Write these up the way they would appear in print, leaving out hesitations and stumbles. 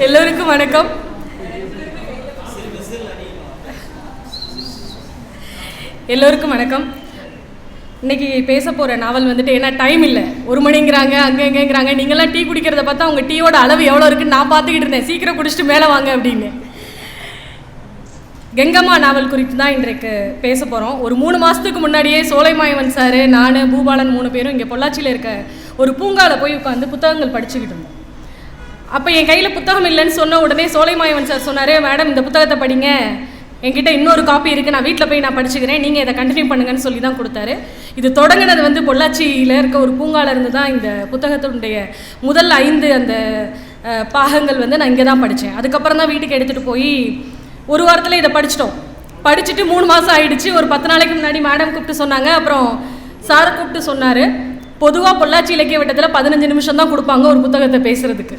எல்லோருக்கும் வணக்கம். இன்னைக்கு பேச போகிற நாவல் வந்துட்டு ஏன்னா டைம் இல்லை, 1 மணிங்கிறாங்க, அங்கே எங்கேங்கிறாங்க. நீங்களாம் டீ குடிக்கிறத பார்த்தா உங்கள் டீயோட அளவு எவ்வளோ இருக்குன்னு நான் பார்த்துக்கிட்டு இருந்தேன். சீக்கிரம் குடிச்சிட்டு மேலே வாங்க அப்படின்னு. கெங்கம்மா நாவல் குறித்து தான் இன்றைக்கு பேச போகிறோம். ஒரு 3 மாதத்துக்கு முன்னாடியே சோலைமாயவன் சார், நான், பூபாலன் 3 பேரும் இங்கே பொள்ளாச்சியில் இருக்க ஒரு பூங்காவில் போய் உட்காந்து புத்தகங்கள் படிச்சுக்கிட்டு இருந்தோம். அப்போ என் கையில் புத்தகம் இல்லைன்னு சொன்ன உடனே சோலைமாயவன் சார் சொன்னார், மேடம் இந்த புத்தகத்தை படிங்க, என்கிட்ட இன்னொரு காப்பி இருக்குது, நான் வீட்டில் போய் நான் படிச்சுக்கிறேன், நீங்கள் இதை கண்டினியூ பண்ணுங்கன்னு சொல்லி தான் கொடுத்தாரு. இது தொடங்கினது வந்து பொள்ளாச்சியில் இருக்க ஒரு பூங்காவில் இருந்து தான். இந்த புத்தகத்தினுடைய முதல் 5 அந்த பாகங்கள் வந்து நான் இங்கே தான் படித்தேன். அதுக்கப்புறம் தான் வீட்டுக்கு எடுத்துகிட்டு போய் 1 வாரத்தில் இதை படிச்சிட்டோம். படிச்சுட்டு 3 மாதம் ஆயிடுச்சு. ஒரு 10 நாளைக்கு முன்னாடி மேடம் கூப்பிட்டு சொன்னாங்க, அப்புறம் சாரை கூப்பிட்டு சொன்னார், பொதுவாக பொள்ளாச்சி இலக்கிய வட்டத்தில் 15 நிமிஷம் தான் கொடுப்பாங்க ஒரு புத்தகத்தை பேசுகிறதுக்கு.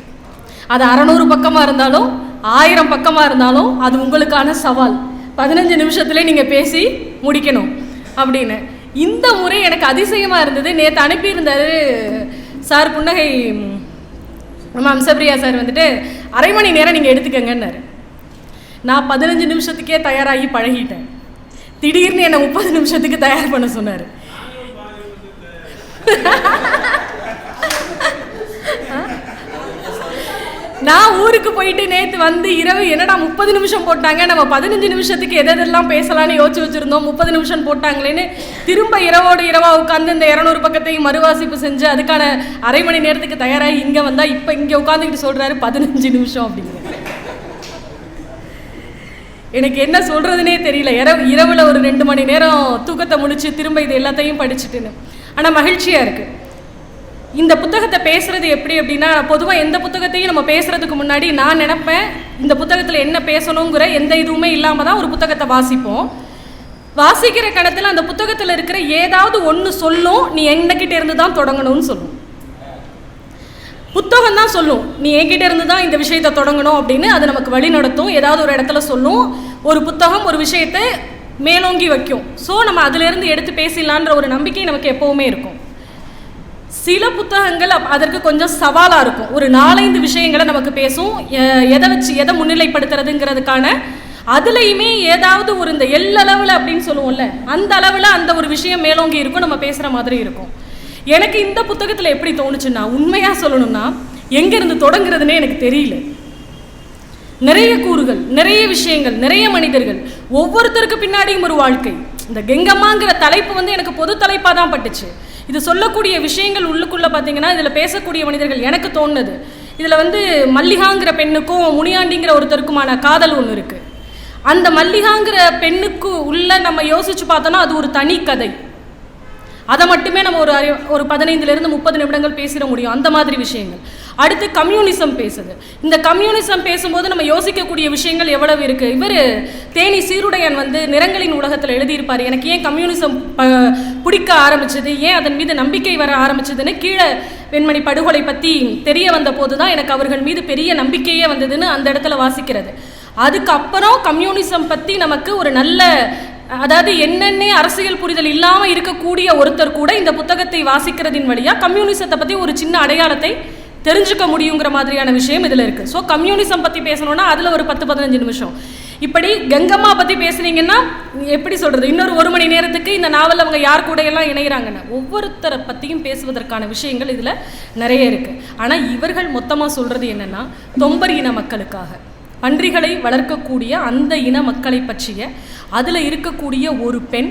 அது 600 பக்கமாக இருந்தாலும் 1000 பக்கமாக இருந்தாலும் அது உங்களுக்கான சவால். 15 நிமிஷத்துலேயே நீங்கள் பேசி முடிக்கணும் அப்படின்னு. இந்த முறை எனக்கு அதிசயமாக இருந்தது. நேற்று அனுப்பியிருந்தார் சார் புன்னகை, நம்ம அம்சப்பிரியா சார் வந்துட்டு 1/2 மணி நேரம் நீங்கள் எடுத்துக்கங்கன்னாரு. நான் 15 நிமிஷத்துக்கே தயாராகி பழகிட்டேன். திடீர்னு என்னை 30 நிமிஷத்துக்கு தயார் பண்ண சொன்னார். நான் ஊருக்கு போயிட்டு நேற்று வந்து இரவு என்னடா 30 நிமிஷம் போட்டாங்க, நம்ம 15 நிமிஷத்துக்கு எதெல்லாம் பேசலான்னு யோசிச்சு வச்சுருந்தோம், 30 நிமிஷம் போட்டாங்களேன்னு திரும்ப இரவோடு இரவாக உட்காந்து இந்த 200 பக்கத்தையும் மறுவாசிப்பு செஞ்சு அதுக்கான 1/2 மணி நேரத்துக்கு தயாராகி இங்கே வந்தால் இப்போ இங்கே உட்காந்துக்கிட்டு சொல்கிறாரு 15 நிமிஷம் அப்படிங்கிற. எனக்கு என்ன சொல்கிறதுனே தெரியல. இரவில் ஒரு 2 மணி நேரம் தூக்கத்தை முடிச்சு திரும்ப இது எல்லாத்தையும் படிச்சுட்டுன்னு. ஆனால் மகிழ்ச்சியாக இருக்குது. இந்த புத்தகத்தை பேசுகிறது எப்படி அப்படின்னா, பொதுவாக எந்த புத்தகத்தையும் நம்ம பேசுகிறதுக்கு முன்னாடி நான் நினைப்பேன், இந்த புத்தகத்தில் என்ன பேசணுங்கிற எந்த இதுவுமே இல்லாமல் தான் ஒரு புத்தகத்தை வாசிப்போம். வாசிக்கிற கணத்தில் அந்த புத்தகத்தில் இருக்கிற ஏதாவது ஒன்று சொல்லும், நீ என்கிட்ட இருந்து தான் தொடங்கணும்னு சொல்லும். புத்தகம் தான் சொல்லும், நீ என்கிட்ட இருந்து தான் இந்த விஷயத்தை தொடங்கணும் அப்படின்னு. அது நமக்கு வழி நடத்தும், ஏதாவது ஒரு இடத்துல சொல்லும். ஒரு புத்தகம் ஒரு விஷயத்தை மேலோங்கி வைக்கும். ஸோ நம்ம அதிலேருந்து எடுத்து பேசலான்ற ஒரு நம்பிக்கை நமக்கு எப்போவுமே இருக்கும். சில புத்தகங்கள் அதற்கு கொஞ்சம் சவாலாக இருக்கும். ஒரு 4-5 விஷயங்களை நமக்கு பேசும், எதை வச்சு எதை முன்னிலைப்படுத்துறதுங்கிறதுக்கான. அதுலேயுமே ஏதாவது ஒரு இந்த எல்லளவில் அப்படின்னு சொல்லுவோம்ல, அந்த அளவில் அந்த ஒரு விஷயம் மேலோங்கி இருக்கும், நம்ம பேசுகிற மாதிரி இருக்கும். எனக்கு இந்த புத்தகத்தில் எப்படி தோணுச்சுன்னா, உண்மையாக சொல்லணும்னா எங்கேருந்து தொடங்குறதுன்னே எனக்கு தெரியல. நிறைய கூறுகள், நிறைய விஷயங்கள், நிறைய மனிதர்கள், ஒவ்வொருத்தருக்கு பின்னாடியும் ஒரு வாழ்க்கை. இந்த கெங்கம்மாங்கிற தலைப்பு வந்து எனக்கு பொது தலைப்பாக தான் பட்டுச்சு. இது சொல்லக்கூடிய விஷயங்கள் உள்ளுக்குள்ளே பார்த்தீங்கன்னா, இதில் பேசக்கூடிய மனிதர்கள் எனக்கு தோணுது. இதில் வந்து மல்லிகாங்கிற பெண்ணுக்கும் முனியாண்டிங்கிற ஒருத்தருக்குமான காதல் ஒன்று இருக்குது. அந்த மல்லிகாங்கிற பெண்ணுக்கு உள்ள நம்ம யோசிச்சு பார்த்தோன்னா அது ஒரு தனி கதை. அதை மட்டுமே நம்ம ஒரு 15லேருந்து 30 நிமிடங்கள் பேசிட முடியும், அந்த மாதிரி விஷயங்கள். அடுத்து கம்யூனிசம் பேசுது. இந்த கம்யூனிசம் பேசும்போது நம்ம யோசிக்கக்கூடிய விஷயங்கள் எவ்வளவு இருக்குது. இவர் தேனி சீருடையன் வந்து நிறங்களின் உலகத்தில் எழுதியிருப்பார், எனக்கு ஏன் கம்யூனிசம் பிடிக்க ஆரம்பிச்சது, ஏன் அதன் மீது நம்பிக்கை வர ஆரம்பிச்சதுன்னு. கீழே வெண்மணி படுகொலை பற்றி தெரிய வந்த போது தான் எனக்கு அவர்கள் மீது பெரிய நம்பிக்கையே வந்ததுன்னு அந்த இடத்துல வாசிக்கிறது. அதுக்கப்புறம் கம்யூனிசம் பற்றி நமக்கு ஒரு நல்ல, அதாவது என்னென்ன அரசியல் புரிதல் இல்லாமல் இருக்கக்கூடிய ஒருத்தர் கூட இந்த புத்தகத்தை வாசிக்கிறதின் வழியாக கம்யூனிசத்தை பற்றி ஒரு சின்ன அடையாளத்தை தெரிஞ்சுக்க முடியுங்கிற மாதிரியான விஷயம் இதில் இருக்குது. ஸோ கம்யூனிசம் பற்றி பேசணுன்னா அதில் ஒரு 10-15 நிமிஷம். இப்படி கெங்கம்மா பற்றி பேசுனீங்கன்னா எப்படி சொல்கிறது, இன்னொரு 1 மணி நேரத்துக்கு இந்த நாவல் அவங்க யார் கூட எல்லாம் இணைகிறாங்கன்னா ஒவ்வொருத்தரை பற்றியும் பேசுவதற்கான விஷயங்கள் இதில் நிறைய இருக்குது. ஆனால் இவர்கள் மொத்தமாக சொல்கிறது என்னென்னா, தொம்பர் இன மக்களுக்காக பன்றிகளை வளர்க்கக்கூடிய அந்த இன மக்களை பற்றிய, அதில் இருக்கக்கூடிய ஒரு பெண்,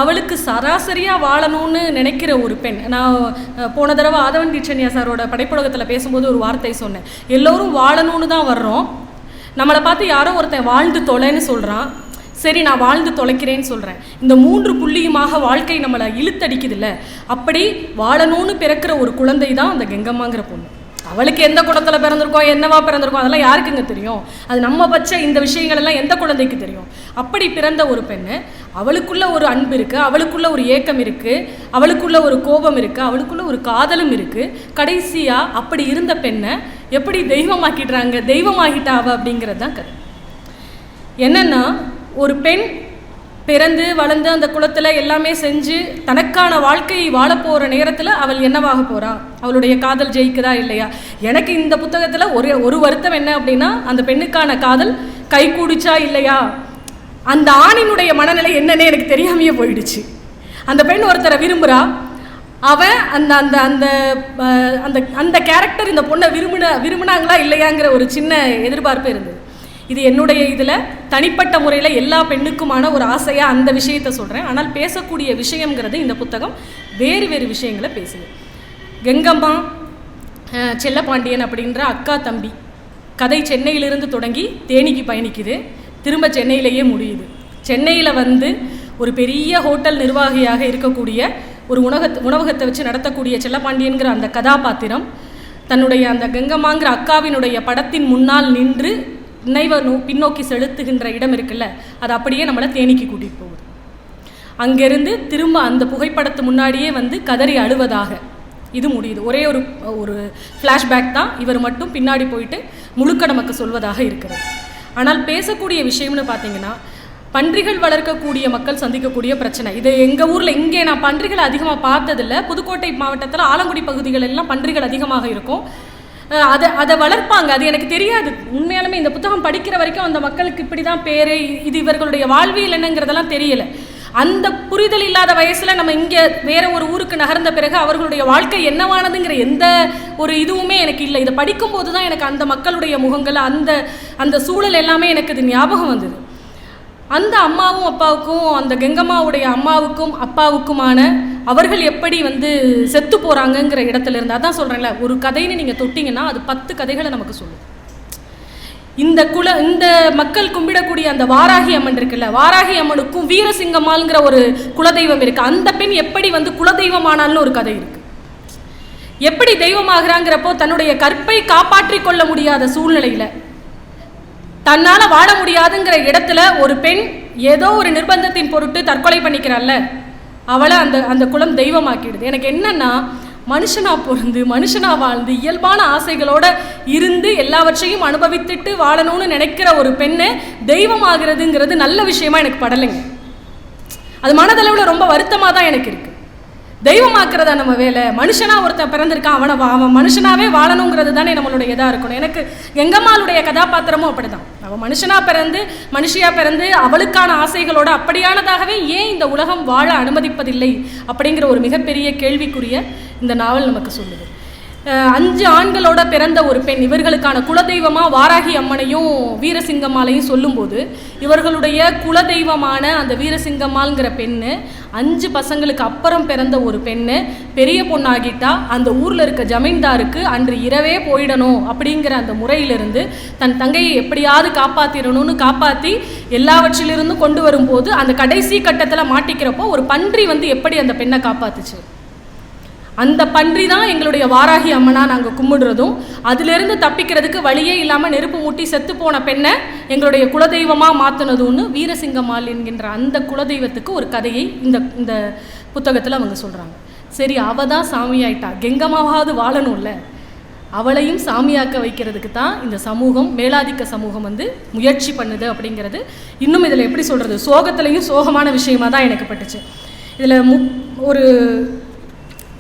அவளுக்கு சராசரியாக வாழணும்னு நினைக்கிற ஒரு பெண். நான் போன தடவை ஆதவன் தீட்சண்யா சாரோட படைப்புலகத்தில் பேசும்போது ஒரு வார்த்தை சொன்னேன், எல்லோரும் வாழணும்னு தான் வர்றோம், நம்மளை பார்த்து யாரோ ஒருத்தன் வாழ்ந்து தொலைன்னு சொல்கிறான், சரி நான் வாழ்ந்து தொலைக்கிறேன்னு சொல்கிறேன். இந்த 3 புள்ளியுமாக வாழ்க்கை நம்மளை இழுத்தடிக்குதில்ல, அப்படி வாழணும்னு பிறக்கிற ஒரு குழந்தை தான் அந்த கெங்கம்மாங்கிற பொண்ணு. அவளுக்கு எந்த குளத்தில் பிறந்திருக்கோம், என்னவா பிறந்திருக்கோம், அதெல்லாம் யாருக்குங்க தெரியும்? அது நம்ம பச்ச இந்த விஷயங்கள் எல்லாம் எந்த குழந்தைக்கு தெரியும்? அப்படி பிறந்த ஒரு பெண்ணு, அவளுக்குள்ள ஒரு அன்பு இருக்குது, அவளுக்குள்ள ஒரு ஏக்கம் இருக்குது, அவளுக்குள்ள ஒரு கோபம் இருக்குது, அவளுக்குள்ள ஒரு காதலும் இருக்குது. கடைசியாக அப்படி இருந்த பெண்ணை எப்படி தெய்வமாக்கிடுறாங்க, தெய்வமாகிட்டா அவ அப்படிங்கிறது தான் கதை. என்னென்னா, ஒரு பெண் பிறந்து வளர்ந்து அந்த குலத்தில் எல்லாமே செஞ்சு தனக்கான வாழ்க்கையை வாழப்போகிற நேரத்தில் அவள் என்னவாக போகிறா, அவளுடைய காதல் ஜெயிக்குதா இல்லையா. எனக்கு இந்த புத்தகத்தில் ஒரு வருத்தம் என்ன அப்படின்னா, அந்த பெண்ணுக்கான காதல் கை கூடிச்சா இல்லையா, அந்த ஆணினுடைய மனநிலை என்னன்னே எனக்கு தெரியாமையே போயிடுச்சு. அந்த பெண் ஒருத்தரை விரும்புகிறா, அவன் அந்த அந்த அந்த அந்த அந்த கேரக்டர் இந்த பொண்ணை விரும்பினாங்களா இல்லையாங்கிற ஒரு சின்ன எதிர்பார்ப்பு இருந்தது. இது என்னுடைய இதில் தனிப்பட்ட முறையில் எல்லா பெண்ணுக்குமான ஒரு ஆசையாக அந்த விஷயத்தை சொல்கிறேன். ஆனால் பேசக்கூடிய விஷயங்கிறது இந்த புத்தகம் வேறு வேறு விஷயங்களை பேசுது. கெங்கம்மா செல்லப்பாண்டியன் அப்படின்ற அக்கா தம்பி கதை சென்னையிலிருந்து தொடங்கி தேனிக்கு பயணிக்குது, திரும்ப சென்னையிலேயே முடியுது. சென்னையில் வந்து ஒரு பெரிய ஹோட்டல் நிர்வாகியாக இருக்கக்கூடிய ஒரு உணவகத்தை வச்சு நடத்தக்கூடிய செல்லப்பாண்டியன்கிற அந்த கதாபாத்திரம் தன்னுடைய அந்த கெங்கம்மாங்கிற அக்காவினுடைய படத்தின் முன்னால் நின்று நினைவை பின்னோக்கி செலுத்துகின்ற இடம் இருக்குல்ல, அது அப்படியே நம்மளை தேனிக்கு கூட்டிகிட்டு போகுது. அங்கேருந்து திரும்ப அந்த புகைப்படத்து முன்னாடியே வந்து கதறி அழுவதாக இது முடியுது. ஒரே ஒரு ஃப்ளாஷ்பேக் தான், இவர் மட்டும் பின்னாடி போயிட்டு முழுக்க நமக்கு சொல்வதாக இருக்கிறது. ஆனால் பேசக்கூடிய விஷயம்னு பார்த்தீங்கன்னா, பன்றிகள் வளர்க்கக்கூடிய மக்கள் சந்திக்கக்கூடிய பிரச்சனை. இது எங்கள் ஊரில் இங்கே நான் பன்றிகளை அதிகமாக பார்த்ததில்லை. புதுக்கோட்டை மாவட்டத்தில் ஆலங்குடி பகுதிகள் எல்லாம் பன்றிகள் அதிகமாக இருக்கும். அதை வளர்ப்பாங்க, அது எனக்கு தெரியாது உண்மையாலுமே. இந்த புத்தகம் படிக்கிற வரைக்கும் அந்த மக்களுக்கு இப்படி தான் பேர், இது இவர்களுடைய வாழ்வியல் என்னங்கிறதெல்லாம் தெரியலை. அந்த புரிதல் இல்லாத வயசில் நம்ம இங்கே வேற ஒரு ஊருக்கு நகர்ந்த பிறகு அவர்களுடைய வாழ்க்கை என்னவானதுங்கிற எந்த ஒரு இதுவுமே எனக்கு இல்லை. இதை படிக்கும்போது தான் எனக்கு அந்த மக்களுடைய முகங்கள், அந்த சூழல் எல்லாமே எனக்கு இது ஞாபகம் வந்தது. அந்த அம்மாவும் அப்பாவுக்கும், அந்த கெங்கம்மாவுடைய அம்மாவுக்கும் அப்பாவுக்குமான அவர்கள் எப்படி வந்து செத்து போகிறாங்கங்கிற இடத்துல இருந்து, அதான் சொல்கிறேன்ல, ஒரு கதைன்னு நீங்கள் தொட்டிங்கன்னா அது 10 கதைகளை நமக்கு சொல்லும். இந்த மக்கள் கும்பிடக்கூடிய அந்த வாராகி அம்மன் இருக்குல்ல, வாராகி அம்மனுக்கும் வீரசிங்கம்மாள்ங்கிற ஒரு குலதெய்வம் இருக்குது. அந்த பெண் எப்படி வந்து குலதெய்வமானால்னு ஒரு கதை இருக்குது. எப்படி தெய்வமாகறாங்கிறப்போ தன்னுடைய கற்பை காப்பாற்றி கொள்ள முடியாத சூழ்நிலையில், தன்னால் வாழ முடியாதுங்கிற இடத்துல ஒரு பெண் ஏதோ ஒரு நிர்பந்தத்தின் பொருட்டு தற்கொலை பண்ணிக்கிறாள்ல, அவளை அந்த குலம் தெய்வமாக்கிடுது. எனக்கு என்னன்னா, மனுஷனாக பிறந்து மனுஷனாக வாழ்ந்து இயல்பான ஆசைகளோடு இருந்து எல்லாவற்றையும் அனுபவித்துட்டு வாழணும்னு நினைக்கிற ஒரு பெண்ணை தெய்வமாகிறதுங்கிறது நல்ல விஷயமா எனக்கு படலைங்க. அது மனதளவில் ரொம்ப வருத்தமாக தான் எனக்கு இருக்குது. தெய்வமாக்குறதா நம்ம வேலை. மனுஷனாக ஒருத்தன் பிறந்திருக்கான், அவன் மனுஷனாகவே வாழணுங்கிறது தானே நம்மளுடைய இதாக இருக்கணும். எனக்கு கெங்கம்மாளுடைய கதாபாத்திரமும் அப்படி தான். அவள் மனுஷனாக பிறந்து மனுஷியாக பிறந்து அவளுக்கான ஆசைகளோட அப்படியானதாகவே ஏன் இந்த உலகம் வாழ அனுமதிப்பதில்லை அப்படிங்கிற ஒரு மிகப்பெரிய கேள்விக்குரிய இந்த நாவல் நமக்கு சொல்லுது. 5 ஆண்களோட பிறந்த ஒரு பெண், இவர்களுக்கான குலதெய்வமாக வாராகி அம்மனையும் வீரசிங்கம்மாளையும் சொல்லும்போது, இவர்களுடைய குலதெய்வமான அந்த வீரசிங்கம்மாள்ங்கிற பெண்ணு 5 பசங்களுக்கு அப்புறம் பிறந்த ஒரு பெண்ணு பெரிய பொண்ணாகிட்டா அந்த ஊரில் இருக்க ஜமீன்தாருக்கு அன்று இரவே போயிடணும் அப்படிங்கிற அந்த முறையிலிருந்து தன் தங்கையை எப்படியாவது காப்பாற்றிடணும்னு காப்பாற்றி எல்லாவற்றிலிருந்தும் கொண்டு வரும்போது அந்த கடைசி கட்டத்தில் மாட்டிக்கிறப்போ ஒரு பன்றி வந்து எப்படி அந்த பெண்ணை காப்பாத்துச்சு. அந்த பன்றி தான் எங்களுடைய வாராகி அம்மனாக நாங்கள் கும்பிடுறதும், அதிலிருந்து தப்பிக்கிறதுக்கு வழியே இல்லாமல் நெருப்பு மூட்டி செத்து போன பெண்ணை எங்களுடைய குலதெய்வமாக மாற்றினதுன்னு வீரசிங்கம்மாள் என்கின்ற அந்த குலதெய்வத்துக்கு ஒரு கதையை இந்த புத்தகத்தில் அவங்க சொல்கிறாங்க. சரி, அவள் தான் சாமியாயிட்டா, கெங்கம்மாவாவது வாழணும்ல, அவளையும் சாமியாக்க வைக்கிறதுக்கு தான் இந்த சமூகம், மேலாதிக்க சமூகம் வந்து முயற்சி பண்ணுது அப்படிங்கிறது இன்னும் இதில் எப்படி சொல்கிறது, சோகத்துலேயும் சோகமான விஷயமாக தான் எனக்கு பட்டுச்சு. இதில் ஒரு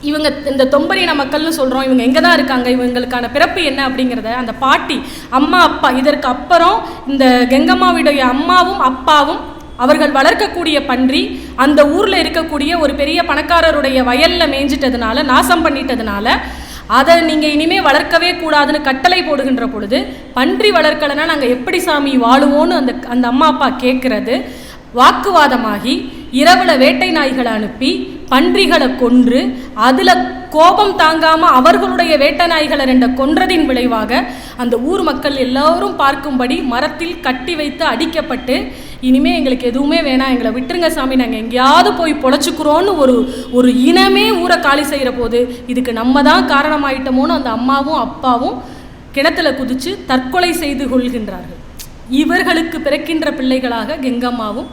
இவங்க இந்த தொம்பரின மக்கள்னு சொல்கிறோம், இவங்க எங்கே தான் இருக்காங்க, இவங்களுக்கான பிறப்பு என்ன அப்படிங்கிறத அந்த பாட்டி, அம்மா, அப்பா, இதற்கு அப்புறம் இந்த கெங்கம்மாவுடைய அம்மாவும் அப்பாவும் அவர்கள் வளர்க்கக்கூடிய பன்றி அந்த ஊரில் இருக்கக்கூடிய ஒரு பெரிய பணக்காரருடைய வயலில் மேய்ஞ்சிட்டதுனால, நாசம் பண்ணிட்டதுனால அதை நீங்கள் இனிமேல் வளர்க்கவே கூடாதுன்னு கட்டளை போடுகின்ற பொழுது, பன்றி வளர்க்கலைன்னா நாங்கள் எப்படி சாமி வாழுவோன்னு அந்த அம்மா அப்பா கேட்குறது வாக்குவாதமாகி இரவில் வேட்டை நாய்களை அனுப்பி பன்றிகளை கொன்று அதில் கோபம் தாங்காமல் அவர்களுடைய வேட்டை நாய்களை 2 கொன்றதின் விளைவாக அந்த ஊர் மக்கள் எல்லோரும் பார்க்கும்படி மரத்தில் கட்டி வைத்து அடிக்கப்பட்டு, இனிமேல் எங்களுக்கு எதுவுமே வேணாம், எங்களை விட்டுருங்க சாமி, நாங்கள் எங்கேயாவது போய் பொழைச்சிக்கிறோன்னு ஒரு இனமே ஊரை காலி செய்கிற போது இதுக்கு நம்ம தான் காரணமாயிட்டோமோன்னு அந்த அம்மாவும் அப்பாவும் கிணத்துல குதித்து தற்கொலை செய்து கொள்கின்றார்கள். இவர்களுக்கு பிறக்கின்ற பிள்ளைகளாக கெங்கம்மாவும்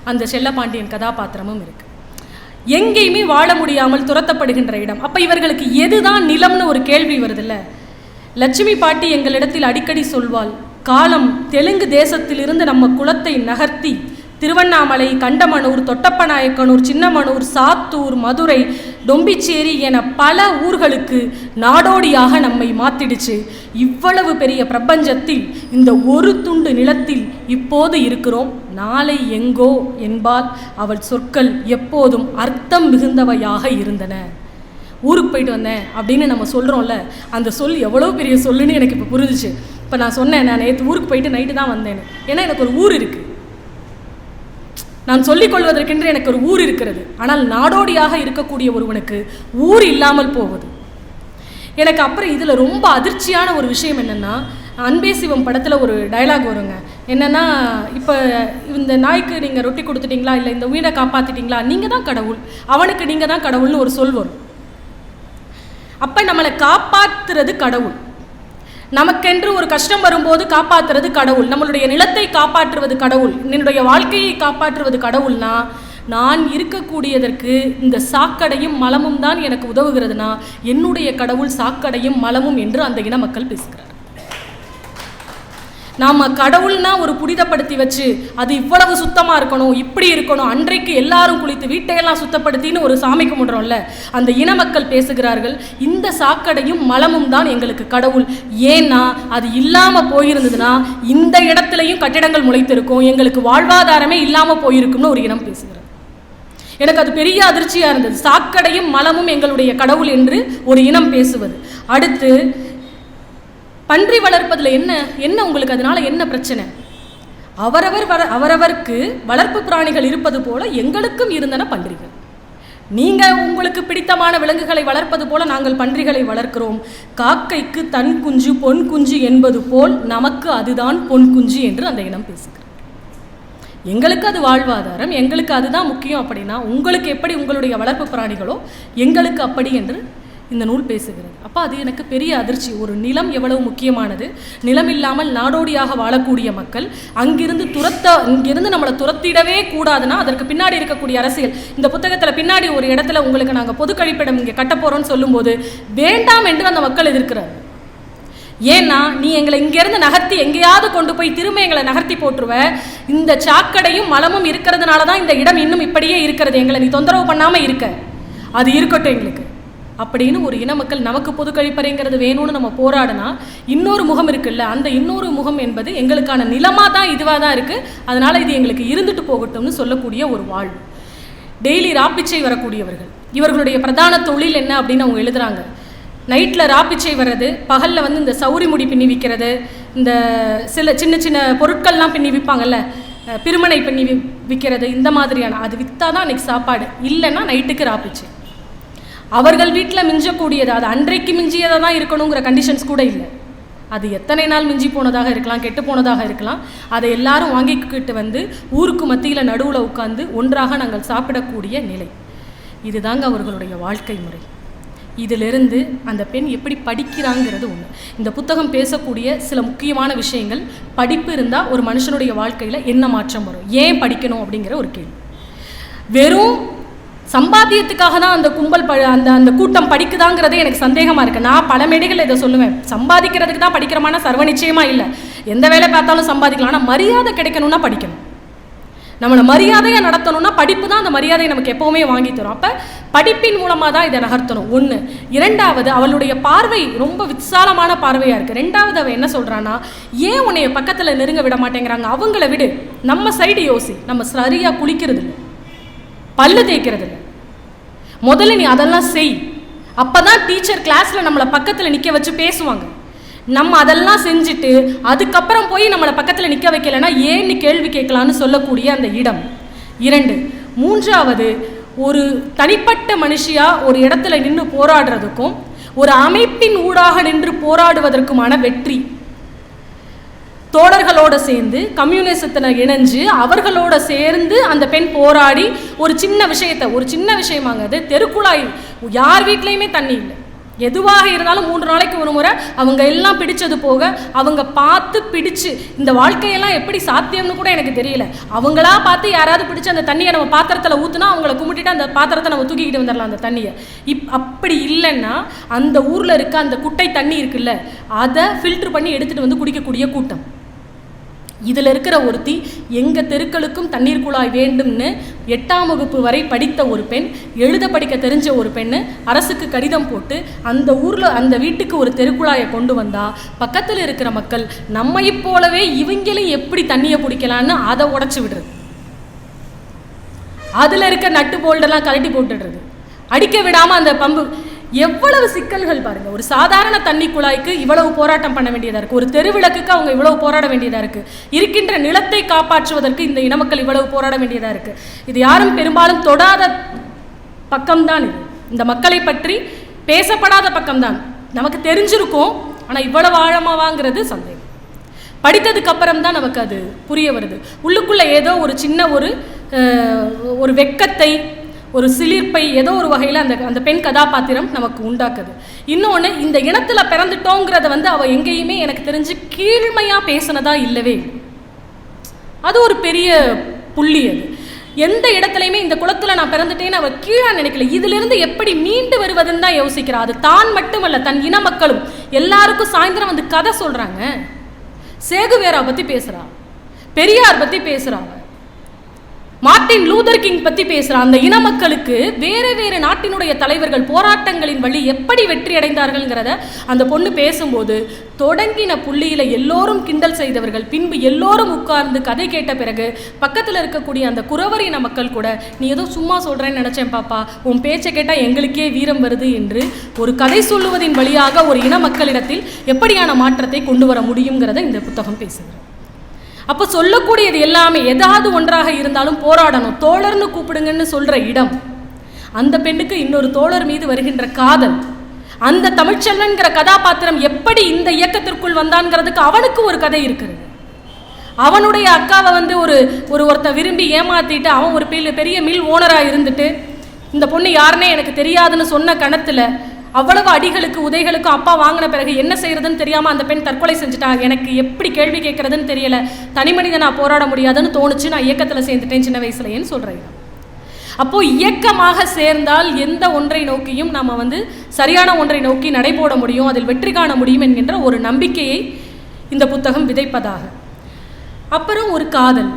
அந்த செல்லப்பாண்டியன் கதாபாத்திரமும் இருக்குது. எங்கேயுமே வாழ முடியாமல் துரத்தப்படுகின்ற இடம். அப்போ இவர்களுக்கு எதுதான் நிலம்னு ஒரு கேள்வி வருதில்ல. லட்சுமி பாட்டி எங்களிடத்தில் அடிக்கடி சொல்வாள், காலம் தெலுங்கு தேசத்திலிருந்து நம்ம குலத்தை நகர்த்தி திருவண்ணாமலை, கண்டமனூர், தொட்டப்பநாயக்கனூர், சின்னமனூர், சாத்தூர், மதுரை, டொம்பிச்சேரி என பல ஊர்களுக்கு நாடோடியாக நம்மை மாத்திடுச்சு. இவ்வளவு பெரிய பிரபஞ்சத்தில் இந்த ஒரு துண்டு நிலத்தில் இப்போது இருக்கிறோம். நாளை எங்கோ என்பால் அவள் சொற்கள் எப்போதும் அர்த்தம் மிகுந்தவையாக இருந்தன. ஊருக்கு போயிட்டு வந்தேன் அப்படின்னு நம்ம சொல்கிறோம்ல, அந்த சொல் எவ்வளோ பெரிய சொல்லுன்னு எனக்கு இப்போ புரிஞ்சிச்சு. இப்போ நான் சொன்னேன், நான் நேற்று ஊருக்கு போயிட்டு நைட்டு தான் வந்தேன்னு. ஏன்னா எனக்கு ஒரு ஊர் இருக்குது, நான் சொல்லிக் கொள்வதற்கென்று எனக்கு ஒரு ஊர் இருக்கிறது. ஆனால் நாடோடியாக இருக்கக்கூடிய ஒருவனுக்கு ஊர் இல்லாமல் போவது. எனக்கு அப்புறம் இதில் ரொம்ப அதிர்ச்சியான ஒரு விஷயம் என்னென்னா, அன்பே சிவம் படத்தில் ஒரு டயலாக் வருங்க. என்னென்னா, இப்போ இந்த நாய்க்கு நீங்கள் ரொட்டி கொடுத்துட்டிங்களா, இல்லை இந்த உயிரை காப்பாற்றிட்டீங்களா, நீங்கள் தான் கடவுள், அவனுக்கு நீங்கள் தான் கடவுள்னு ஒரு சொல் வரும். அப்போ நம்மளை காப்பாற்றுறது கடவுள், நமக்கென்று ஒரு கஷ்டம் வரும்போது காப்பாற்றுறது கடவுள், நம்மளுடைய நிலத்தை காப்பாற்றுவது கடவுள், என்னுடைய வாழ்க்கையை காப்பாற்றுவது கடவுள்னா, நான் இருக்கக்கூடியதற்கு இந்த சாக்கடையும் மலமும் தான் எனக்கு உதவுகிறதுனா என்னுடைய கடவுள் சாக்கடையும் மலமும் என்று அந்த இன மக்கள் பேசுகிறார். நாம் கடவுள்னா ஒரு புனிதப்படுத்தி வச்சு அது இவ்வளவு சுத்தமாக இருக்கணும், இப்படி இருக்கணும், அன்றைக்கு எல்லாரும் குளித்து வீட்டையெல்லாம் சுத்தப்படுத்தின்னு ஒரு சாமி கும்பிடுறோம்ல, அந்த இன மக்கள் பேசுகிறார்கள் இந்த சாக்கடையும் மலமும் தான் எங்களுக்கு கடவுள். ஏன்னா அது இல்லாமல் போயிருந்ததுன்னா இந்த இடத்துலையும் கட்டிடங்கள் முளைத்திருக்கும், எங்களுக்கு வாழ்வாதாரமே இல்லாமல் போயிருக்கும்னு ஒரு இனம் பேசுகிறார். எனக்கு அது பெரிய அதிர்ச்சியாக இருந்தது. சாக்கடையும் மலமும் எங்களுடைய கடவுள் என்று ஒரு இனம் பேசுவது. அடுத்து பன்றி வளர்ப்பதில் என்ன உங்களுக்கு அதனால என்ன பிரச்சனை? அவரவருக்கு வளர்ப்பு பிராணிகள் இருப்பது போல எங்களுக்கும் இருந்தன பன்றிகள். நீங்கள் உங்களுக்கு பிடித்தமான விலங்குகளை வளர்ப்பது போல நாங்கள் பன்றிகளை வளர்க்கிறோம். காக்கைக்கு தன் குஞ்சு பொன் குஞ்சு என்பது போல் நமக்கு அதுதான் பொன் குஞ்சு என்று அந்த இனம் பேசுகிறது. எங்களுக்கு அது வாழ்வாதாரம், எங்களுக்கு அதுதான் முக்கியம். அப்படின்னா உங்களுக்கு எப்படி உங்களுடைய வளர்ப்பு பிராணிகளோ எங்களுக்கு அப்படி என்று இந்த நூல் பேசுகிறது. அப்போ அது எனக்கு பெரிய அதிர்ச்சி. ஒரு நிலம் எவ்வளவு முக்கியமானது, நிலம் இல்லாமல் நாடோடியாக வாழக்கூடிய மக்கள், இங்கிருந்து நம்மளை துரத்திடவே கூடாதுன்னா அதற்கு பின்னாடி இருக்கக்கூடிய அரசியல். இந்த புத்தகத்தில் பின்னாடி ஒரு இடத்துல உங்களுக்கு நாங்கள் பொது கழிப்பிடம் இங்கே கட்டப்போகிறோன்னு சொல்லும்போது வேண்டாம் என்று அந்த மக்கள் எதிர்க்கிறார். ஏன்னா நீ எங்களை இங்கேருந்து நகர்த்தி எங்கேயாவது கொண்டு போய் திரும்ப எங்களை நகர்த்தி போட்டுருவ, இந்த சாக்கடையும் மலமும் இருக்கிறதுனால தான் இந்த இடம் இன்னும் இப்படியே இருக்கிறது, எங்களை நீ தொந்தரவு பண்ணாமல் இருக்க, அது இருக்கட்டும் எங்களுக்கு அப்படின்னு ஒரு இன மக்கள் நமக்கு பொது கழிப்பறைங்கிறது வேணும்னு நம்ம போராடினா இன்னொரு முகம் இருக்குல்ல, அந்த இன்னொரு முகம் என்பது எங்களுக்கான நிலமாக தான் இதுவாக தான் இருக்குது, அதனால் இது எங்களுக்கு இருந்துட்டு போகட்டும்னு சொல்லக்கூடிய ஒரு வாழ்வு. டெய்லி ராப்பிச்சை வரக்கூடியவர்கள், இவர்களுடைய பிரதான தொழில் என்ன அப்படின்னு அவங்க எழுதுகிறாங்க. நைட்டில் ராப்பிச்சை வர்றது, பகலில் வந்து இந்த சௌரி முடி பின்னி விற்கிறது, இந்த சில சின்ன சின்ன பொருட்கள்லாம் பின்னி விற்பாங்கல்ல, பிரிமனை பின்னி விற்கிறது, இந்த மாதிரியான அது விற்றா தான் அன்றைக்கி சாப்பாடு, இல்லைன்னா நைட்டுக்கு ராப்பிச்சை. அவர்கள் வீட்டில் மிஞ்சக்கூடியது அது அன்றைக்கு மிஞ்சியதாக தான் இருக்கணுங்கிற கண்டிஷன்ஸ் கூட இல்லை. அது எத்தனை நாள் மிஞ்சி போனதாக இருக்கலாம், கெட்டு போனதாக இருக்கலாம். அதை எல்லாரும் வாங்கிக்கிட்டு வந்து ஊருக்கு மத்தியில் நடுவில் உட்காந்து ஒன்றாக நாங்கள் சாப்பிடக்கூடிய நிலை. இதுதாங்க அவர்களுடைய வாழ்க்கை முறை. இதிலிருந்து அந்த பெண் எப்படி படிக்கிறாங்கிறது ஒன்று. இந்த புத்தகம் பேசக்கூடிய சில முக்கியமான விஷயங்கள், படிப்பு இருந்தால் ஒரு மனுஷனுடைய வாழ்க்கையில் என்ன மாற்றம் வரும், ஏன் படிக்கணும் அப்படிங்கிற ஒரு கேள்வி. வெறும் சம்பாத்தியத்துக்காக தான் அந்த கும்பல் அந்த கூட்டம் படிக்குதாங்கிறதே எனக்கு சந்தேகமாக இருக்குது. நான் பல மேடைகள் இதை சொல்லுவேன், சம்பாதிக்கிறதுக்கு தான் படிக்கிறமான சர்வ நிச்சயமாக இல்லை, எந்த வேலை பார்த்தாலும் சம்பாதிக்கலாம். ஆனால் மரியாதை கிடைக்கணும்னா படிக்கணும், நம்மளை மரியாதையாக நடத்தணும்னா படிப்பு தான் அந்த மரியாதையை நமக்கு எப்போவுமே வாங்கி தரும். அப்போ படிப்பின் மூலமாக தான் இதை நகர்த்தணும். ஒன்று. இரண்டாவது, அவளுடைய பார்வை ரொம்ப விசாலமான பார்வையாக இருக்குது. ரெண்டாவது, அவள் என்ன சொல்கிறான்னா, ஏன் உன்னைய பக்கத்தில் நெருங்க விட மாட்டேங்கிறாங்க, அவங்கள விடு, நம்ம சைடு யோசி. நம்ம சரியாக குளிக்கிறது இல்லை, பல்லு தேய்க்கிறது இல்லை, முதல்ல நீ அதெல்லாம் செய். அப்போ தான் டீச்சர் கிளாஸில் நம்மளை பக்கத்தில் நிற்க வச்சு பேசுவாங்க. நம்ம அதெல்லாம் செஞ்சுட்டு அதுக்கப்புறம் போய் நம்மளை பக்கத்தில் நிற்க வைக்கலைன்னா ஏன்னு கேள்வி கேட்கலான்னு சொல்லக்கூடிய அந்த இடம். 2. மூன்றாவது, ஒரு தனிப்பட்ட மனுஷியாக ஒரு இடத்துல நின்று போராடுறதுக்கும் ஒரு அமைப்பின் ஊடாக நின்று போராடுவதற்குமான வெற்றி. தோழர்களோடு சேர்ந்து கம்யூனிசத்தில் இணைஞ்சு அவர்களோட சேர்ந்து அந்த பெண் போராடி ஒரு சின்ன விஷயமாங்க அது. தெருக்குழாய், யார் வீட்லேயுமே தண்ணி இல்லை, எதுவாக இருந்தாலும் 3 நாளைக்கு ஒரு முறை அவங்க எல்லாம் பிடிச்சது போக அவங்க பார்த்து பிடிச்சு, இந்த வாழ்க்கையெல்லாம் எப்படி சாத்தியம்னு கூட எனக்கு தெரியல. அவங்களா பார்த்து யாராவது பிடிச்சி அந்த தண்ணியை நம்ம பாத்திரத்தில் ஊற்றுனா அவங்கள கும்பிட்டுட்டு அந்த பாத்திரத்தை நம்ம தூக்கிக்கிட்டு வந்துடலாம் அந்த தண்ணியை. அப்படி இல்லைன்னா அந்த ஊரில் இருக்க அந்த குட்டை தண்ணி இருக்குல்ல, அதை ஃபில்ட்ரு பண்ணி எடுத்துகிட்டு வந்து குடிக்கக்கூடிய கூட்டம். இதில் இருக்கிற ஒருத்தி எங்கள் தெருக்களுக்கும் தண்ணீர் குழாய் வேண்டும்னு 8ஆம் வகுப்பு வரை படித்த ஒரு பெண், எழுத படிக்க தெரிஞ்ச ஒரு பெண்ணு அரசுக்கு கடிதம் போட்டு அந்த ஊரில் அந்த வீட்டுக்கு ஒரு தெருக்குழாயை கொண்டு வந்தால் பக்கத்தில் இருக்கிற மக்கள் நம்மை போலவே இவங்களும் எப்படி தண்ணியை பிடிக்கலான்னு அதை உடச்சி விடுறது, அதில் இருக்க நட்டு போல்டெல்லாம் கழட்டி போட்டுடுறது, அடிக்க விடாமல் அந்த பம்பு. எவ்வளவு சிக்கல்கள் பாருங்க. ஒரு சாதாரண தண்ணி குழாய்க்கு இவ்வளவு போராட்டம் பண்ண வேண்டியதா இருக்கு, ஒரு தெருவிளக்குக்கு அவங்க இவ்வளவு போராட வேண்டியதா இருக்கு, இருக்கின்ற நிலத்தை காப்பாற்றுவதற்கு இந்த இனமக்கள் இவ்வளவு போராட வேண்டியதா இருக்கு. இது யாரும் பெரும்பாலும் தொடாத பக்கம்தான். இது இந்த மக்களை பற்றி பேசப்படாத பக்கம்தான். நமக்கு தெரிஞ்சிருக்கும், ஆனால் இவ்வளவு ஆழமாவாங்கிறது சந்தேகம். படித்ததுக்கு அப்புறம் தான் நமக்கு அது புரிய வருது. உள்ளுக்குள்ள ஏதோ ஒரு சின்ன ஒரு வெக்கத்தை, ஒரு சிலிர்ப்பை ஏதோ ஒரு வகையில் அந்த பெண் கதாபாத்திரம் நமக்கு உண்டாக்குது. இன்னொன்று, இந்த இனத்தில் பிறந்துட்டோங்கிறத அவள் எங்கேயுமே எனக்கு தெரிஞ்சு கீழ்மையாக பேசினதா இல்லவே. அது ஒரு பெரிய புள்ளி. அது எந்த இடத்துலையுமே இந்த குலத்தில் நான் பிறந்துட்டேன்னு அவள் கீழே நினைக்கல. இதிலிருந்து எப்படி மீண்டு வருவதுன்னு தான் யோசிக்கிறா. அது தான் மட்டுமல்ல, தன் இன மக்களும் எல்லாருக்கும் சாயந்தரம் கதை சொல்கிறாங்க. சேகுவேரா பற்றி பேசுகிறா, பெரியார் பற்றி பேசுகிறா, மார்ட்டின் லூதர் கிங் பற்றி பேசுகிறான். அந்த இன மக்களுக்கு வேறு வேறு நாட்டினுடைய தலைவர்கள் போராட்டங்களின் வழி எப்படி வெற்றி அடைந்தார்கள்ங்கிறத அந்த பொண்ணு பேசும்போது தொடங்கின புள்ளியில் எல்லோரும் கிண்டல் செய்தவர்கள் பின்பு எல்லோரும் உட்கார்ந்து கதை கேட்ட பிறகு பக்கத்தில் இருக்கக்கூடிய அந்த குறவர் இன மக்கள் கூட, நீ ஏதோ சும்மா சொல்கிறேன்னு நினச்சேன் பாப்பா, உன் பேச்சை கேட்டால் எங்களுக்கே வீரம் வருது என்று ஒரு கதை சொல்லுவதின் வழியாக ஒரு இன மக்களிடத்தில் எப்படியான மாற்றத்தை கொண்டு வர முடியுங்கிறத இந்த புத்தகம் பேசுகிறது. அப்போ சொல்லக்கூடியது எல்லாமே ஏதாவது ஒன்றாக இருந்தாலும் போராடணும். தோழர்னு கூப்பிடுங்கன்னு சொல்கிற இடம், அந்த பெண்ணுக்கு இன்னொரு தோழர் மீது வருகின்ற காதல், அந்த தமிழ்ச்செல்வன்கிற கதாபாத்திரம் எப்படி இந்த இயக்கத்திற்குள் வந்தான்ங்கிறதுக்கு அவனுக்கு ஒரு கதை இருக்கிறது. அவனுடைய அக்காவை ஒருத்த விரும்பி ஏமாத்திட்டு அவன் ஒரு பெரிய மில் ஓனராக இருந்துட்டு இந்த பொண்ணு யாருன்னே எனக்கு தெரியாதுன்னு சொன்ன கணத்தில் அவ்வளவு அடிகளுக்கு உதைகளுக்கு அப்பா வாங்கின பிறகு என்ன செய்யறதுன்னு தெரியாமல் அந்த பெண் தற்கொலை செஞ்சுட்டாங்க. எனக்கு எப்படி கேள்வி கேட்கறதுன்னு தெரியல, தனி மனிதன் நான் போராட முடியாதுன்னு தோணுச்சு, நான் இயக்கத்தில் சேர்ந்துட்டேன் சின்ன வயசுலேன்னு சொல்கிறேன். அப்போது இயக்கமாக சேர்ந்தால் எந்த ஒன்றை நோக்கியும் நாம் சரியான ஒன்றை நோக்கி நடைபோட முடியும், அதில் வெற்றி காண முடியும் என்கின்ற ஒரு நம்பிக்கையை இந்த புத்தகம் விதைப்பதாக. அப்புறம் ஒரு காதல்.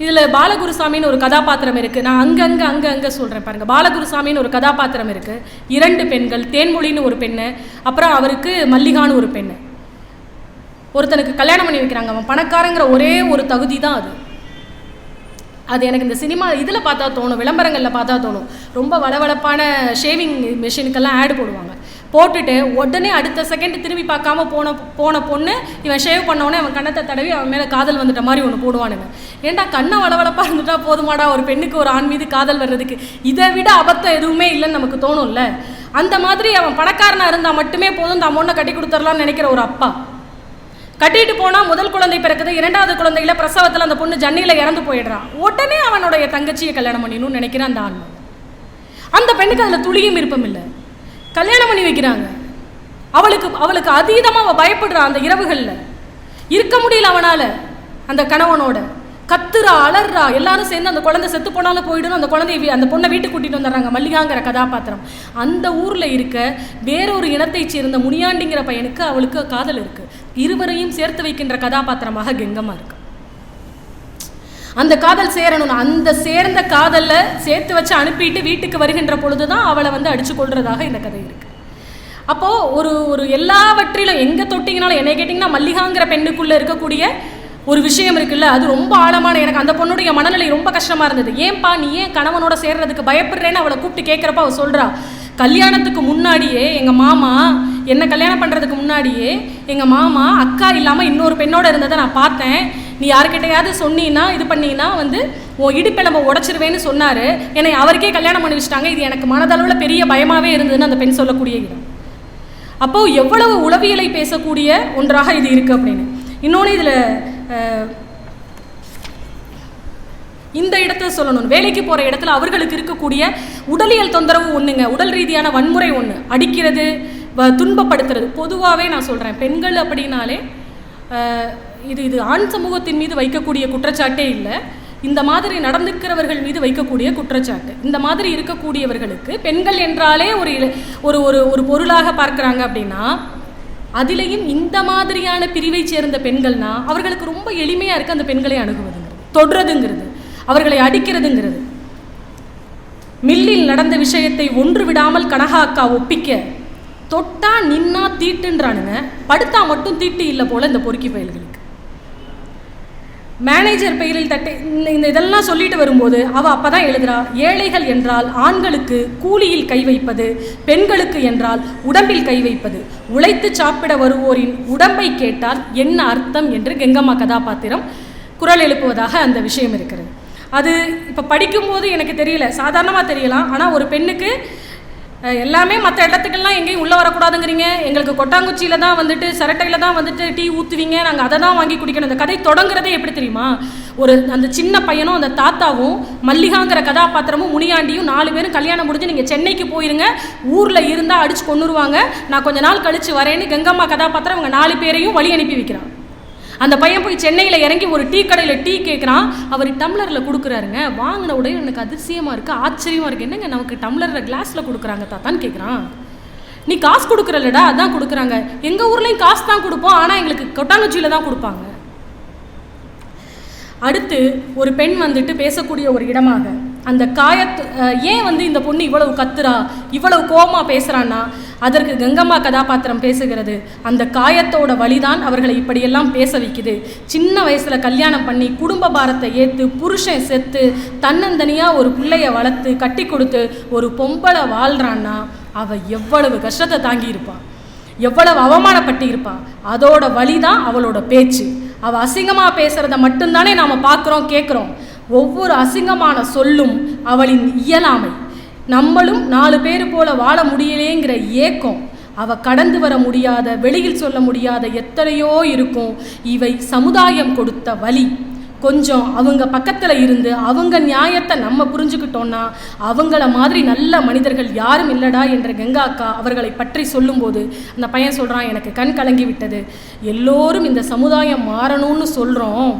இதில் பாலகுருசாமின்னு ஒரு கதாபாத்திரம் இருக்குது. நான் அங்கே சொல்கிறேன் பாருங்கள். பாலகுருசாமின்னு ஒரு கதாபாத்திரம் இருக்குது. 2 பெண்கள், தேன்மொழின்னு ஒரு பெண்ணு, அப்புறம் அவருக்கு மல்லிகான்னு ஒரு பெண்ணு. ஒருத்தனுக்கு கல்யாணம் பண்ணி வைக்கிறாங்க. அவன் பணக்காரங்கிற ஒரே ஒரு தகுதி தான் அது எனக்கு இந்த சினிமா இதில் பார்த்தா தோணும், விளம்பரங்களில் பார்த்தா தோணும். ரொம்ப வளவளப்பான ஷேவிங் மிஷினுக்கெல்லாம் ஆடு போடுவாங்க. போட்டுட்டு உடனே அடுத்த செகண்ட் திரும்பி பார்க்காம போன பொண்ணு இவன் ஷேவ் பண்ணோடனே அவன் கண்ணத்தை தடவி அவன் மேலே காதல் வந்துட்ட மாதிரி ஒன்று போடுவானுங்க. ஏன்டா கண்ணை வளவளப்பாக இருந்துட்டா போதுமாடா ஒரு பெண்ணுக்கு ஒரு ஆண் மீது காதல் வர்றதுக்கு? இதை விட அபத்தம் எதுவுமே இல்லைன்னு நமக்கு தோணும்ல. அந்த மாதிரி அவன் பணக்காரனாக இருந்தால் மட்டுமே போதும், தான் பொண்ணை கட்டி கொடுத்துடலான்னு நினைக்கிற ஒரு அப்பா. கட்டிட்டு போனால் முதல் குழந்தை பிறக்குது, 2வது குழந்தையில பிரசவத்தில் அந்த பொண்ணு ஜன்னியில் இறந்து போயிடுறான். உடனே அவனுடைய தங்கச்சியை கல்யாணம் பண்ணிடணும்னு நினைக்கிறான் அந்த ஆண். அந்த பெண்ணுக்கு அதில் துளியும் விருப்பம் இல்லை. கல்யாணம் பண்ணி வைக்கிறாங்க. அவளுக்கு அதீதமாக அவள் பயப்படுறான். அந்த இரவுகளில் இருக்க முடியல அவனால். அந்த கணவனோட கத்துறா, அலறா. எல்லாரும் சேர்ந்து அந்த குழந்தை செத்து போனாலும் போயிடணும், அந்த பொண்ணை வீட்டுக்கு கூட்டிகிட்டு வந்துடுறாங்க. மல்லிகாங்கிற கதாபாத்திரம் அந்த ஊரில் இருக்க வேறொரு இனத்தை சேர்ந்த முனியாண்டிங்கிற பையனுக்கு அவளுக்கு காதல் இருக்குது. இருவரையும் சேர்த்து வைக்கின்ற கதாபாத்திரமாக கெங்கம்மா இருக்கு. அந்த காதல் சேரணும். அந்த சேர்ந்த காதலில் சேர்த்து வச்சு அனுப்பிட்டு வீட்டுக்கு வருகின்ற பொழுது தான் அவளை அடிச்சு கொள்றதாக இந்த கதை இருக்கு. அப்போது ஒரு எல்லாவற்றிலும் எங்கே தொட்டிங்கனாலும், என்னை கேட்டிங்கன்னா மல்லிகாங்கிற பெண்ணுக்குள்ளே இருக்கக்கூடிய ஒரு விஷயம் இருக்குல்ல, அது ரொம்ப ஆழமான. எனக்கு அந்த பொண்ணுடைய மனநிலை ரொம்ப கஷ்டமாக இருந்தது. ஏன்பா நீ ஏன் கணவனோட சேர்றதுக்கு பயப்படுறேன்னு அவளை கூப்பிட்டு கேட்குறப்ப அவள் சொல்கிறா, கல்யாணத்துக்கு முன்னாடியே எங்கள் மாமா என்னை கல்யாணம் பண்ணுறதுக்கு முன்னாடியே எங்கள் மாமா அக்கா இல்லாமல் இன்னொரு பெண்ணோட இருந்ததை நான் பார்த்தேன். நீ யாருக்கிட்டையாவது சொன்னீன்னா இது பண்ணினா உன் இடுப்பெலும்பை உடச்சிருவேன்னு சொன்னார். என்னை அவருக்கே கல்யாணம் பண்ணி வச்சுட்டாங்க. இது எனக்கு மனதளவில் பெரிய பயமாகவே இருந்ததுன்னு அந்த பெண் சொல்லக்கூடிய இடம். அப்போது எவ்வளவு உளவியலை பேசக்கூடிய ஒன்றாக இது இருக்குது அப்படின்னு. இன்னொன்று இதில் இந்த இடத்துல சொல்லணும், வேலைக்கு போகிற இடத்துல அவர்களுக்கு இருக்கக்கூடிய உடலியல் தொந்தரவு ஒன்றுங்க, உடல் ரீதியான வன்முறை ஒன்று, அடிக்கிறது, துன்பப்படுத்துறது. பொதுவாகவே நான் சொல்கிறேன், பெண்கள் அப்படின்னாலே இது ஆண் சமூகத்தின் மீது வைக்கக்கூடிய குற்றச்சாட்டே இல்லை, இந்த மாதிரி நடந்துக்கிறவர்கள் மீது வைக்கக்கூடிய குற்றச்சாட்டு. இந்த மாதிரி இருக்கக்கூடியவர்களுக்கு பெண்கள் என்றாலே ஒரு ஒரு ஒரு பொருளாக பார்க்குறாங்க அப்படின்னா, அதிலையும் இந்த மாதிரியான பிரிவை சேர்ந்த பெண்கள்னா அவர்களுக்கு ரொம்ப எளிமையாக இருக்குது அந்த பெண்களை அணுகுவதுங்கிறது, தொடுறதுங்கிறது, அவர்களை அடிக்கிறதுங்கிறது. மில்லில் நடந்த விஷயத்தை ஒன்று விடாமல் கனகா அக்கா ஒப்பிக்க, தொட்டா நின்னா தீட்டுன்றானுங்க, படுத்தா மட்டும் தீட்டு இல்லை போல இந்த பொறுக்கி பயல்களுக்கு. மேனேஜர் பெயரில் தட்டை இந்த இதெல்லாம் சொல்லிட்டு வரும்போது அவள் அப்போ தான் எழுதுறா, ஏழைகள் என்றால் ஆண்களுக்கு கூலியில் கை வைப்பது, பெண்களுக்கு என்றால் உடம்பில் கை வைப்பது, உழைத்து சாப்பிட வருவோரின் உடம்பை கேட்டால் என்ன அர்த்தம் என்று கெங்கம்மா கதாபாத்திரம் குரல் எழுப்புவதாக அந்த விஷயம் இருக்கிறது. அது இப்போ படிக்கும்போது எனக்கு தெரியல, சாதாரணமாக தெரியலாம். ஆனால் ஒரு பெண்ணுக்கு எல்லாமே மற்ற இடத்துக்கெல்லாம் எங்கேயும் உள்ளே வரக்கூடாதுங்கிறீங்க, எங்களுக்கு கொட்டாங்குச்சியில் தான் வந்துட்டு சரட்டையில் தான் வந்துட்டு டீ ஊற்றுவீங்க, நாங்கள் அதை தான் வாங்கி குடிக்கணும். இந்த கதை தொடங்குறதே எப்படி தெரியுமா? அந்த சின்ன பையனும் அந்த தாத்தாவும் மல்லிகாங்கிற கதாபாத்திரமும் முனியாண்டியும் 4 பேரும் கல்யாணம் முடிஞ்சு நீங்கள் சென்னைக்கு போயிருங்க, ஊரில் இருந்தால் அடித்து கொண்டுருவாங்க, நான் கொஞ்ச நாள் கழித்து வரேன்னு கெங்கம்மா கதாபாத்திரம் அவங்க 4 பேரையும் வழி அனுப்பி வைக்கிறான். அந்த பையன் போய் சென்னையில் இறங்கி ஒரு டீ கடையில் டீ கேட்குறான், அவர் டம்ளரில் கொடுக்குறாருங்க. வாங்கின உடனே எனக்கு அதிசயமாக இருக்குது, ஆச்சரியமாக இருக்குது, என்னங்க நமக்கு டம்ளரில் கிளாஸில் கொடுக்குறாங்க தாத்தான்னு கேட்குறான். நீ காசு கொடுக்குறல்லடா, அதான் கொடுக்குறாங்க. எங்கள் ஊர்லேயும் காசு தான் கொடுப்போம், ஆனால் எங்களுக்கு கொட்டாங்குச்சியில் தான் கொடுப்பாங்க. அடுத்து ஒரு பெண் வந்துட்டு பேசக்கூடிய ஒரு இடமாக அந்த ஏன் இந்த பொண்ணு இவ்வளவு கத்துறா, இவ்வளவு கோபமாக பேசுகிறான்னா அதற்கு கெங்கம்மா கதாபாத்திரம் பேசுகிறது. அந்த காயத்தோட வழிதான் அவர்களை இப்படியெல்லாம் பேச வைக்குது. சின்ன வயசில் கல்யாணம் பண்ணி குடும்ப பாரத்தை ஏற்று புருஷன் செத்து தன்னந்தனியாக ஒரு பிள்ளைய வளர்த்து கட்டி கொடுத்து ஒரு பொம்பளை வாழ்கிறான்னா அவள் எவ்வளவு கஷ்டத்தை தாங்கி இருப்பாள், எவ்வளவு அவமானப்பட்டு இருப்பாள். அதோட வழிதான் அவளோட பேச்சு. அவள் அசிங்கமாக பேசுகிறத மட்டும்தானே நாம் பார்க்குறோம் கேட்குறோம். ஒவ்வொரு அசிங்கமான சொல்லும் அவளின் இயலாமை. நம்மளும் 4 பேர் போல வாழ முடியலேங்கிற ஏக்கம், அவள் கடந்து வர முடியாத, வெளியில் சொல்ல முடியாத எத்தனையோ இருக்கும். இவை சமுதாயம் கொடுத்த வலி. கொஞ்சம் அவங்க பக்கத்தில் இருந்து அவங்க நியாயத்தை நம்ம புரிஞ்சுக்கிட்டோன்னா அவங்கள மாதிரி நல்ல மனிதர்கள் யாரும் இல்லடா என்ற கங்கா அக்கா அவர்களை பற்றி சொல்லும்போது அந்த பையன் சொல்கிறான், எனக்கு கண் கலங்கி விட்டது. எல்லோரும் இந்த சமுதாயம் மாறணும்னு சொல்கிறோம்,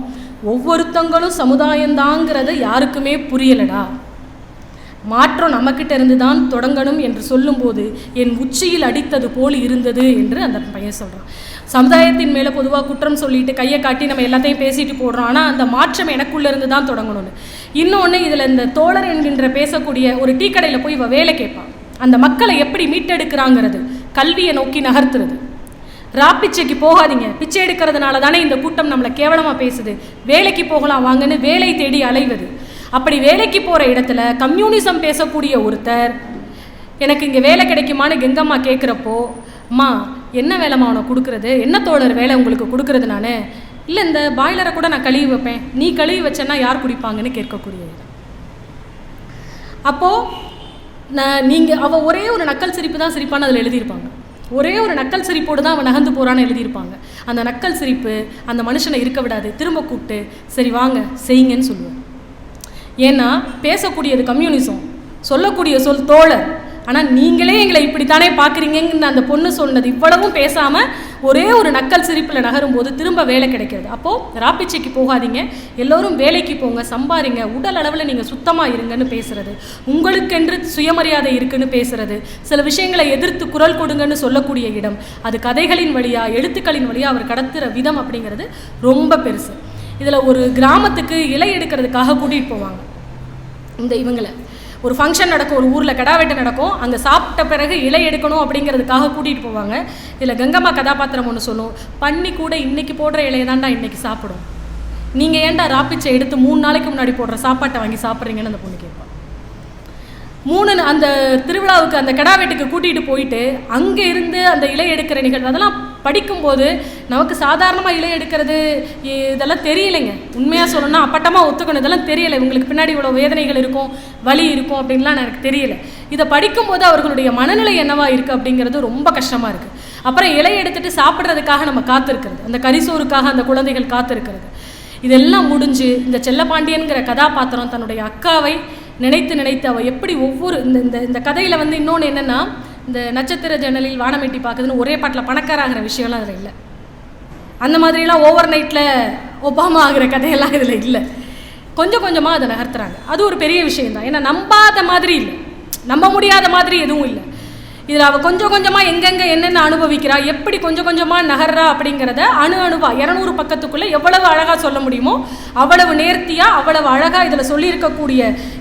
ஒவ்வொருத்தங்களும் சமுதாயந்தாங்கிறது யாருக்குமே புரியலடா. மாற்றம் நம்மக்கிட்ட இருந்து தான் தொடங்கணும் என்று சொல்லும்போது என் உச்சியில் அடித்தது போல் இருந்தது என்று அந்த பையன் சொல்கிறான். சமுதாயத்தின் மேலே பொதுவாக குற்றம் சொல்லிட்டு கையை காட்டி நம்ம எல்லாத்தையும் பேசிட்டு போடுறோம், ஆனால் அந்த மாற்றம் எனக்குள்ளேருந்து தான் தொடங்கணும்னு. இன்னொன்று இதில் இந்த தோழர் என்கின்ற பேசக்கூடிய ஒரு டீ கடையில் போய் இவள் வேலை கேட்பான். அந்த மக்களை எப்படி மீட்டெடுக்கிறாங்கிறது, கல்வியை நோக்கி நகர்த்துறது. ராப்பிச்சைக்கு போகாதீங்க, பிச்சை எடுக்கிறதுனால தானே இந்த கூட்டம் நம்மளை கேவலமாக பேசுது, வேலைக்கு போகலாம் வாங்கன்னு வேலை தேடி அலைவது. அப்படி வேலைக்கு போகிற இடத்துல கம்யூனிசம் பேசக்கூடிய ஒருத்தர் எனக்கு இங்கே வேலை கிடைக்குமான்னு கெங்கம்மா கேட்குறப்போ, அம்மா என்ன வேலைம்மா உனக்கு கொடுக்குறது, என்ன தோழர் வேலை உங்களுக்கு கொடுக்குறது? நான் இல்லை, இந்த பாய்லரை கூட நான் கழுவி வைப்பேன், நீ கழுவி வச்சேன்னா யார் குடிப்பாங்கன்னு கேட்கக்கூடியது. அப்போது அவள் ஒரே ஒரு நக்கல் சிரிப்பு தான் சிரிப்பான்னு அதில் எழுதியிருப்பாங்க. ஒரே ஒரு நக்கல் சிரிப்போடு தான் அவன் நகர்ந்து போகிறான்னு எழுதியிருப்பாங்க. அந்த நக்கல் சிரிப்பு அந்த மனுஷனை இருக்க விடாது, திரும்ப கூப்பிட்டு சரி வாங்க செய்யுங்கன்னு சொல்லுவேன். ஏன்னா பேசக்கூடியது கம்யூனிசம், சொல்லக்கூடிய சொல் தோழர். ஆனால் நீங்களே எங்களை இப்படித்தானே பார்க்குறீங்கன்னு அந்த பொண்ணு சொன்னது இவ்வளவும் பேசாமல் ஒரே ஒரு நக்கல் சிரிப்பில் நகரும்போது திரும்ப வேலை கிடைக்கிறது. அப்போது ராப்பிச்சைக்கு போகாதீங்க, எல்லோரும் வேலைக்கு போங்க, சம்பாதிங்க, உடல் அளவில் நீங்கள் சுத்தமாக இருங்கன்னு பேசுகிறது, உங்களுக்கென்று சுயமரியாதை இருக்குன்னு பேசுகிறது, சில விஷயங்களை எதிர்த்து குரல் கொடுங்கன்னு சொல்லக்கூடிய இடம். அது கதைகளின் வழியாக எழுத்துக்களின் வழியாக அவர் கடத்துகிற விதம் அப்படிங்கிறது ரொம்ப பெருசு. இதில் ஒரு கிராமத்துக்கு இலை எடுக்கிறதுக்காக கூட்டிகிட்டு போவாங்க. இவங்களை ஒரு ஃபங்க்ஷன் நடக்கும், ஒரு ஊரில் கெடாவெட்டு நடக்கும், அங்கே சாப்பிட்ட பிறகு இலை எடுக்கணும் அப்படிங்கிறதுக்காக கூட்டிகிட்டு போவாங்க. இதில் கங்கம்மா கதாபாத்திரம் ஒன்று சொல்லும், பண்ணி கூட இன்றைக்கி போடுற இலையை தான்டா இன்றைக்கி சாப்பிடும், நீங்கள் ஏன்டா ராப்பிச்சை எடுத்து 3 நாளைக்கு முன்னாடி போடுற சாப்பாட்டை வாங்கி சாப்பிட்றீங்கன்னு அந்த பொண்ணு கேட்பான். அந்த திருவிழாவுக்கு அந்த கெடாவெட்டுக்கு கூட்டிகிட்டு போயிட்டு அங்கே இருந்து அந்த இலை எடுக்கிற நிகழ்வு அதெல்லாம் படிக்கும்போது நமக்கு சாதாரணமாக இலை எடுக்கிறது இதெல்லாம் தெரியலைங்க. உண்மையாக சொல்லணும்னா அப்பட்டமாக ஒத்துக்கணும், இதெல்லாம் தெரியலை. இவங்களுக்கு பின்னாடி இவ்வளோ வேதனைகள் இருக்கும், வலி இருக்கும் அப்படின்லாம் எனக்கு தெரியலை. இதை படிக்கும்போது அவர்களுடைய மனநிலை என்னவா இருக்குது அப்படிங்கிறது ரொம்ப கஷ்டமாக இருக்குது. அப்புறம் இலை எடுத்துகிட்டு சாப்பிட்றதுக்காக நம்ம காத்திருக்கிறது, அந்த கரிசோருக்காக அந்த குழந்தைகள் காத்திருக்கிறது. இதெல்லாம் முடிஞ்சு இந்த செல்லப்பாண்டியன்கிற கதாபாத்திரம் தன்னுடைய அக்காவை நினைத்து அவள் எப்படி ஒவ்வொரு இந்த கதையில் இன்னொன்று என்னென்னா, இந்த நட்சத்திர ஜன்னலில் வானமெட்டி பார்க்குதுன்னு ஒரே பாட்டில் பணக்காராகிற விஷயம்லாம் அதில் இல்லை. அந்த மாதிரிலாம் ஓவர் நைட்டில் ஒபாமா ஆகிற கதையெல்லாம் இதில் இல்லை. கொஞ்சம் கொஞ்சமாக அதை நகர்த்துறாங்க. அது ஒரு பெரிய விஷயந்தான். ஏன்னா நம்பாத மாதிரி இல்லை, நம்ப முடியாத மாதிரி எதுவும் இல்லை. இதில் அவள் கொஞ்சம் கொஞ்சமாக எங்கெங்கே என்னென்ன அனுபவிக்கிறா, எப்படி கொஞ்சம் கொஞ்சமாக நகர்றா அப்படிங்கிறத அணுவா 200 பக்கத்துக்குள்ளே எவ்வளவு அழகாக சொல்ல முடியுமோ அவ்வளவு நேர்த்தியாக அவ்வளவு அழகாக இதில் சொல்லியிருக்கக்கூடிய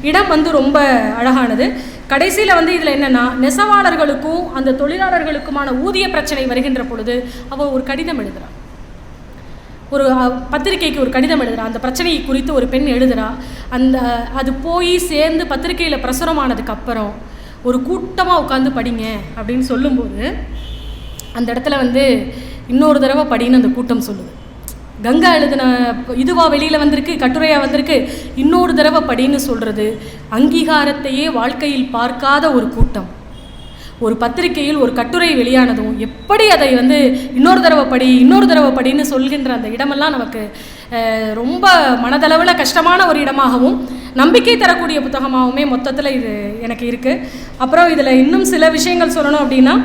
இடம் வந்து ரொம்ப அழகானது. கடைசியில் வந்து இதில் என்னென்னா, நெசவாளர்களுக்கும் அந்த தொழிலாளர்களுக்குமான ஊதிய பிரச்சனை வருகின்ற பொழுது அவள் ஒரு கடிதம் எழுதுகிறாள், ஒரு பத்திரிகைக்கு ஒரு கடிதம் எழுதுகிறா. அந்த பிரச்சனையை குறித்து ஒரு பெண் எழுதுகிறா. அது போய் சேர்ந்து பத்திரிகையில் பிரசுரமானதுக்கு அப்புறம் ஒரு கூட்டமாக உட்காந்து படிங்க அப்படின்னு சொல்லும்போது அந்த இடத்துல வந்து இன்னொரு தடவை படின்னு அந்த கூட்டம் சொல்லுது. கங்கா எழுதின இதுவா வெளியில் வந்திருக்கு, கட்டுரையாக வந்திருக்கு, இன்னொரு தடவை படின்னு சொல்கிறது அங்கீகாரத்தையே வாழ்க்கையில் பார்க்காத ஒரு கூட்டம். ஒரு பத்திரிகையில் ஒரு கட்டுரை வெளியானதும் எப்படி அதை வந்து இன்னொரு தடவை படின்னு சொல்கின்ற அந்த இடமெல்லாம் நமக்கு ரொம்ப மனதளவில் கஷ்டமான ஒரு இடமாகவும் நம்பிக்கை தரக்கூடிய புத்தகமாகவுமே மொத்தத்தில் இது எனக்கு இருக்குது. அப்புறம் இதில் இன்னும் சில விஷயங்கள் சொல்லணும் அப்படின்னா,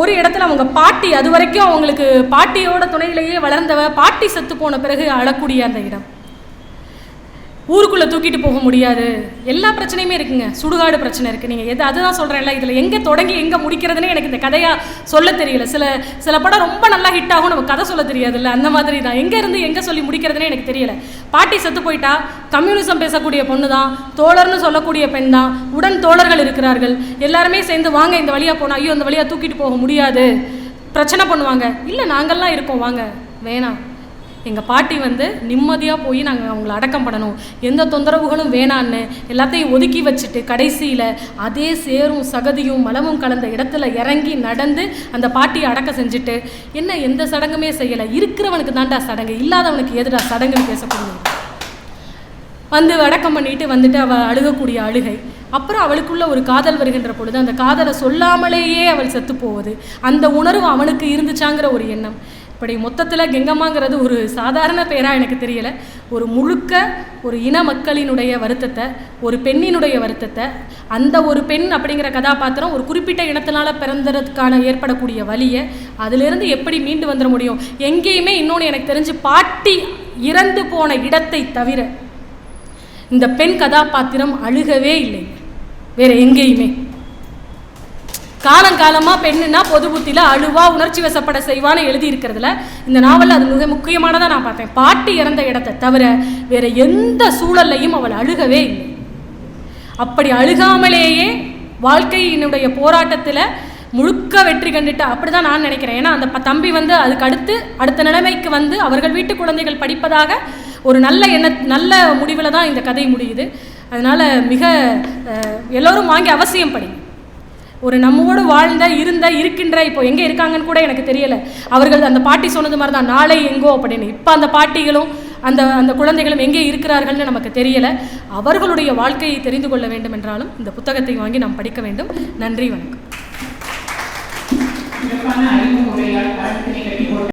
ஒரு இடத்துல அவங்க பாட்டி, அது வரைக்கும் அவங்களுக்கு பாட்டியோட துணையிலேயே வளர்ந்தவ, பாட்டி செத்து போன பிறகு அழக்கூடிய அந்த இடம், ஊருக்குள்ளே தூக்கிட்டு போக முடியாது, எல்லா பிரச்சனையுமே இருக்குங்க. சுடுகாடு பிரச்சனை இருக்குது. நீங்கள் அதுதான் சொல்கிறேன்ல, இதில் எங்கே தொடங்கி எங்கே முடிக்கிறதுனே எனக்கு இந்த கதையாக சொல்ல தெரியல. சில படம் ரொம்ப நல்லா ஹிட் ஆகும், நம்ம கதை சொல்ல தெரியாதுல்ல, அந்த மாதிரி தான். எங்கேருந்து எங்கே சொல்லி முடிக்கிறதுனே எனக்கு தெரியல. பாட்டி செத்து போயிட்டா, கம்யூனிசம் பேசக்கூடிய பொண்ணு தான், தோழர்னு சொல்லக்கூடிய பெண் தான், உடன் தோழர்கள் இருக்கிறார்கள், எல்லாருமே சேர்ந்து வாங்க இந்த வழியாக போனால், ஐயோ இந்த வழியாக தூக்கிட்டு போக முடியாது, பிரச்சனை பண்ணுவாங்க. இல்லை நாங்கள்லாம் இருக்கோம், வாங்க, வேணாம், எங்கள் பாட்டி வந்து நிம்மதியாக போய் நாங்கள் அவங்கள அடக்கம் பண்ணணும், எந்த தொந்தரவுகளும் வேணான்னு எல்லாத்தையும் ஒதுக்கி வச்சுட்டு கடைசியில் அதே சேரும் சகதியும் மலமும் கலந்த இடத்துல இறங்கி நடந்து அந்த பாட்டியை அடக்கம் செஞ்சுட்டு, என்ன எந்த சடங்குமே செய்யலை, இருக்கிறவனுக்கு தாண்டா சடங்கு, இல்லாதவனுக்கு எதுடா சடங்குன்னு பேசக்கூடிய வந்து அடக்கம் பண்ணிட்டு வந்துட்டு அவள் அழுகக்கூடிய அழுகை. அப்புறம் அவளுக்குள்ள ஒரு காதல் வருகின்ற பொழுது அந்த காதலை சொல்லாமலேயே அவள் செத்து போவது, அந்த உணர்வு அவனுக்கு இருந்துச்சாங்கிற ஒரு எண்ணம். இப்படி மொத்தத்தில் கெங்கம்மாங்கிறது ஒரு சாதாரண பேராக எனக்கு தெரியலை. ஒரு முழுக்க ஒரு இன மக்களினுடைய வருத்தத்தை, ஒரு பெண்ணினுடைய வருத்தத்தை, அந்த ஒரு பெண் அப்படிங்கிற கதாபாத்திரம் ஒரு குறிப்பிட்ட இனத்தினால பிறந்ததுக்கான ஏற்படக்கூடிய வலியை, அதிலிருந்து எப்படி மீண்டு வந்துட முடியும். எங்கேயுமே இன்னொன்று எனக்கு தெரிஞ்சு பாட்டி இறந்து போன இடத்தை தவிர இந்த பெண் கதாபாத்திரம் அழுகவே இல்லை வேற எங்கேயுமே. காலங்காலமாக பெண்ணுன்னா பொது புத்தியில் அழுவா, உணர்ச்சி வசப்பட செய்வான்னு எழுதி இருக்கிறதுல இந்த நாவலில் அது மிக முக்கியமானதாக நான் பார்த்தேன். பாட்டி இறந்த இடத்தை தவிர வேற எந்த சூழல்லையும் அவள் அழுகவே இல்லை. அப்படி அழுகாமலேயே வாழ்க்கையினுடைய போராட்டத்தில் முழுக்க வெற்றி கண்டுட்டு, அப்படி தான் நான் நினைக்கிறேன். ஏன்னா அந்த தம்பி வந்து அதுக்கு அடுத்த நிலைமைக்கு வந்து அவர்கள் வீட்டு குழந்தைகள் படிப்பதாக ஒரு நல்ல முடிவில் தான் இந்த கதை முடியுது. அதனால் மிக எல்லோரும் வாங்கி அவசியம் படி. ஒரு நம்மோடு வாழ்ந்த இருக்கின்ற இப்போ எங்கே இருக்காங்கன்னு கூட எனக்கு தெரியலை. அவர்கள் அந்த பாட்டி சொன்னது மாதிரி தான், நாளை எங்கோ அப்படின்னு. இப்போ அந்த பாட்டிகளும் அந்த குழந்தைகளும் எங்கே இருக்கிறார்கள்னு நமக்கு தெரியலை. அவர்களுடைய வாழ்க்கையை தெரிந்து கொள்ள வேண்டும் என்றாலும் இந்த புத்தகத்தை வாங்கி நாம் படிக்க வேண்டும். நன்றி, வணக்கம்.